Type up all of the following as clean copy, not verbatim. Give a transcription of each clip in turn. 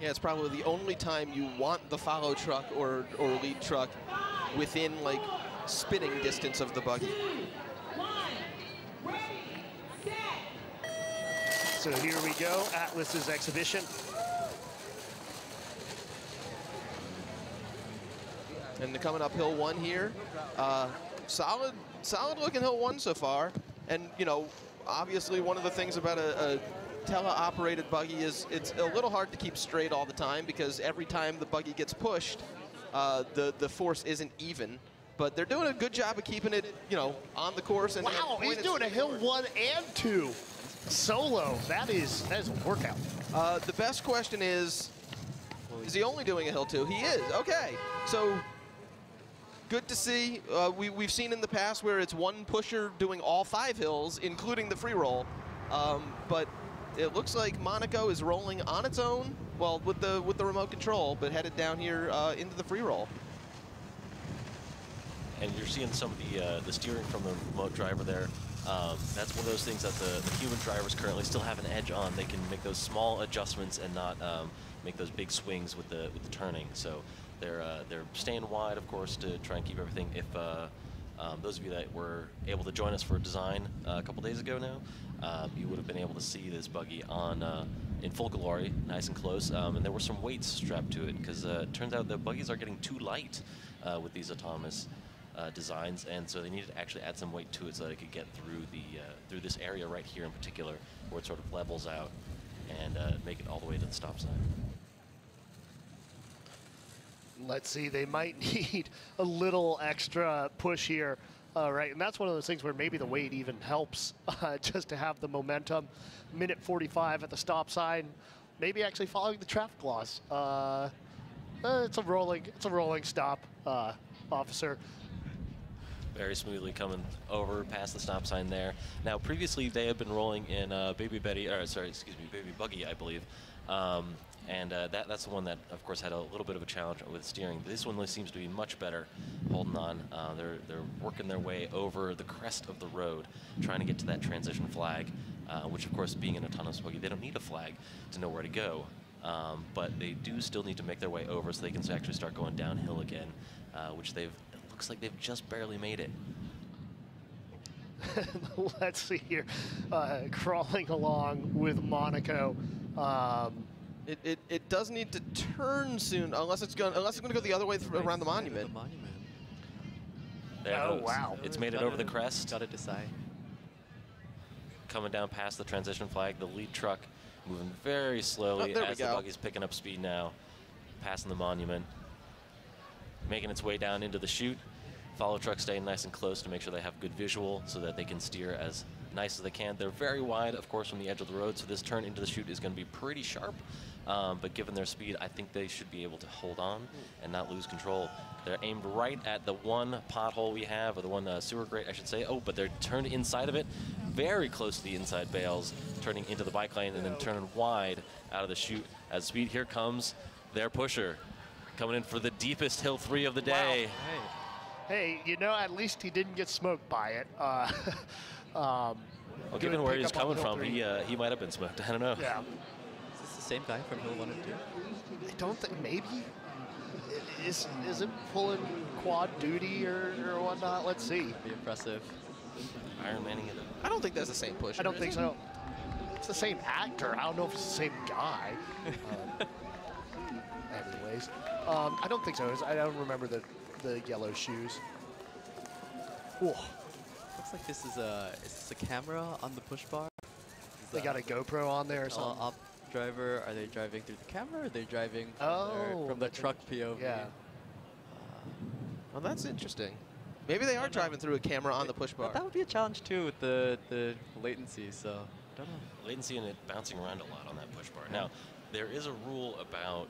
Yeah, it's probably the only time you want the follow truck or lead truck within like spinning distance of the buggy. So here we go, Atlas's exhibition. And coming up hill 1 here, solid looking hill 1 so far. And you know, obviously one of the things about a tele-operated buggy is it's a little hard to keep straight all the time because every time the buggy gets pushed, the force isn't even. But they're doing a good job of keeping it, you know, on the course. And wow, he's doing a hill 1 and 2 solo. That is a workout. The best question is he only doing a hill 2? He is. Okay, so good to see. We've seen in the past where it's one pusher doing all 5 hills, including the free roll. But it looks like Monaco is rolling on its own, well, with the remote control, but headed down here into the free roll. And you're seeing some of the steering from the remote driver there. That's one of those things that the human drivers currently still have an edge on. They can make those small adjustments and not make those big swings with the turning. So they're staying wide, of course, to try and keep everything. If those of you that were able to join us for design a couple days ago now, you would have been able to see this buggy on in full glory, nice and close, and there were some weights strapped to it because it turns out the buggies are getting too light with these autonomous designs, and so they needed to actually add some weight to it so that it could get through through this area right here in particular, where it sort of levels out and make it all the way to the stop sign. Let's see, they might need a little extra push here, right? And that's one of those things where maybe the weight even helps just to have the momentum. Minute 45 at the stop sign, maybe actually following the traffic laws. It's a rolling stop, officer. Very smoothly coming over past the stop sign there. Now, previously they had been rolling in Baby Buggy, I believe. And that's the one that, of course, had a little bit of a challenge with steering. This one seems to be much better holding on. They're working their way over the crest of the road, trying to get to that transition flag, which, of course, being an autonomous buggy, they don't need a flag to know where to go. But they do still need to make their way over so they can actually start going downhill again, which it looks like they've just barely made it. Let's see here, crawling along with Monaco. It does need to turn soon, unless it's going to go the other way around the monument. Oh wow! It's made it over the crest. Got to decide. Coming down past the transition flag, the lead truck moving very slowly as the buggy's picking up speed now, passing the monument, making its way down into the chute. Follow truck staying nice and close to make sure they have good visual so that they can steer as nice as they can. They're very wide, of course, from the edge of the road, so this turn into the chute is going to be pretty sharp. But given their speed, I think they should be able to hold on and not lose control. They're aimed right at the one pothole we have, or the one sewer grate, I should say. Oh, but they're turned inside of it, very close to the inside bales, turning into the bike lane and then turning wide out of the chute. As speed, here comes their pusher, coming in for the deepest hill 3 of the day. Wow. Hey, you know, at least he didn't get smoked by it. Well, given where he's coming from, he might have been smoked. I don't know. Yeah. Is this the same guy from Hill 1 and 2? I don't think, maybe. Is it pulling quad duty or whatnot? Let's see. That'd be impressive. Iron Manning it up. I don't think that's the same pusher. I don't think so. It's the same actor. I don't know if it's the same guy. Anyways, I don't think so. I don't remember the yellow shoes. Whoa. Looks like this is a camera on the push bar. They got a GoPro on there or something. Op driver, are they driving through the camera or are they driving from the truck POV? Yeah. Well, that's interesting. Maybe they are driving through a camera on the push bar. That would be a challenge too with the latency, so I don't know. Latency and it bouncing around a lot on that push bar. Now, there is a rule about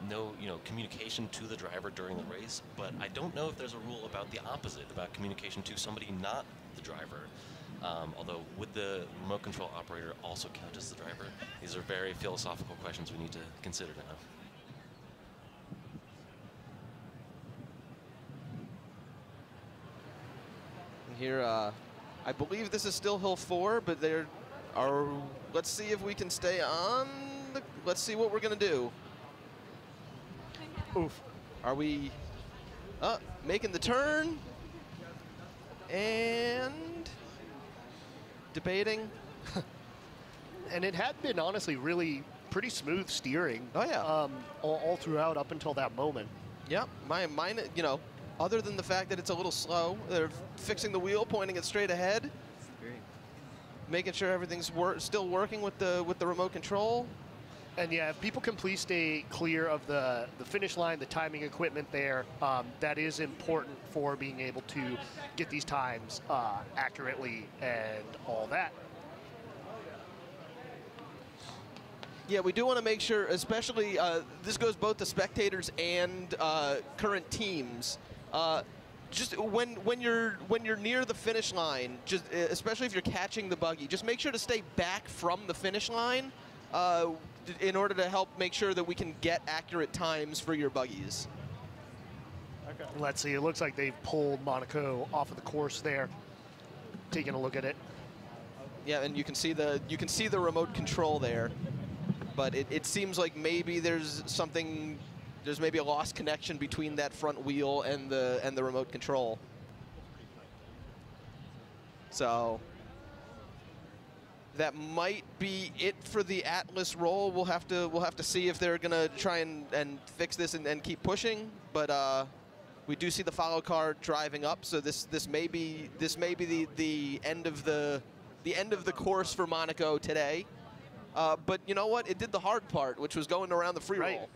no, communication to the driver during the race, but I don't know if there's a rule about the opposite, about communication to somebody not the driver. Although, would the remote control operator also count as the driver? These are very philosophical questions we need to consider now. Here, I believe this is still hill 4, but let's see if we can stay on let's see what we're gonna do. Oof. Are we making the turn and debating? And it had been honestly really pretty smooth steering. Oh yeah. All throughout up until that moment. Yep. Mine, you know, other than the fact that it's a little slow, they're fixing the wheel, pointing it straight ahead, making sure everything's still working with the remote control. And yeah, if people can please stay clear of the finish line, the timing equipment there, that is important for being able to get these times accurately and all that. Yeah, we do want to make sure, especially this goes both to spectators and current teams. Just when you're near the finish line, just especially if you're catching the buggy, just make sure to stay back from the finish line in order to help make sure that we can get accurate times for your buggies. Okay. Let's see. It looks like they've pulled Monaco off of the course there. Taking a look at it. Yeah, and you can see the remote control there. But it seems like maybe there's maybe a lost connection between that front wheel and the remote control. So that might be it for the Atlas roll. We'll have to see if they're gonna try and fix this and keep pushing. But we do see the follow car driving up, so this may be the end of the course for Monaco today. But you know what? It did the hard part, which was going around the free roll.